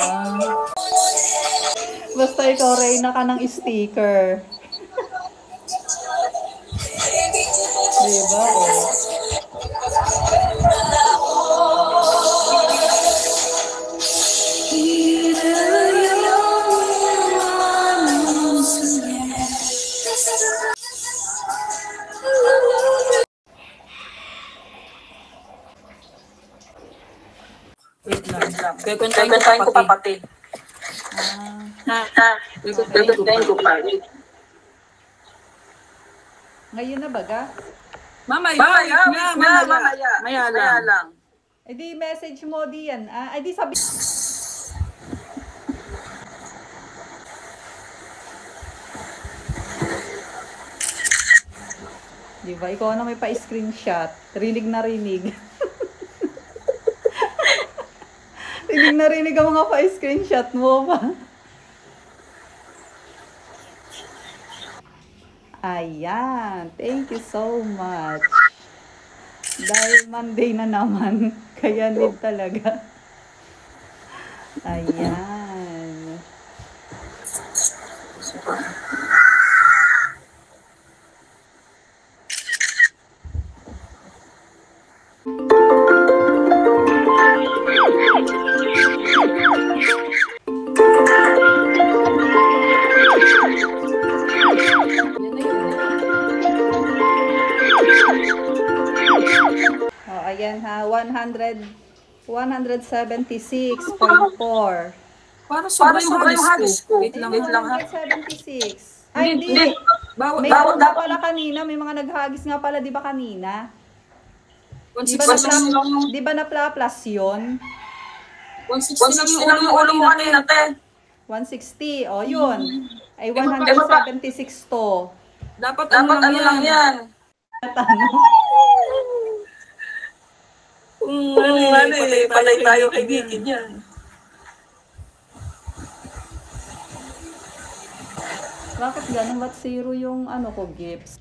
Ah. Basta ikaw, Reyna ka ng sticker. Diba, oh. Wait lang. Kukuntahin ko pa pati. Kukuntahin ko pa. Ngayon na baga? Mamaya lang. Eh di message mo diyan. Eh di sabi... Diba? Ikaw na may pa-screenshot. Rinig na rinig. Rinig na rinig ang mga pa-screenshot mo pa. Ayan. Thank you so much. Dahil Monday na naman. Kaya need talaga. Ayan. Ayan ha, 176.4. Para sobra yung halis ko. Wait lang ha. 176. Ay, hindi. May bawat pala kanina. May mga naghagis nga pala, di ba kanina? Di ba na-plus yun? 160 lang yung ulo mo kanina, te. 160. O, yun. Ay, 176 to. Dapat ano lang yan. Palay tayo kay Gikin yan. Bakit ganun? Ba't zero yung ano ko, gifts?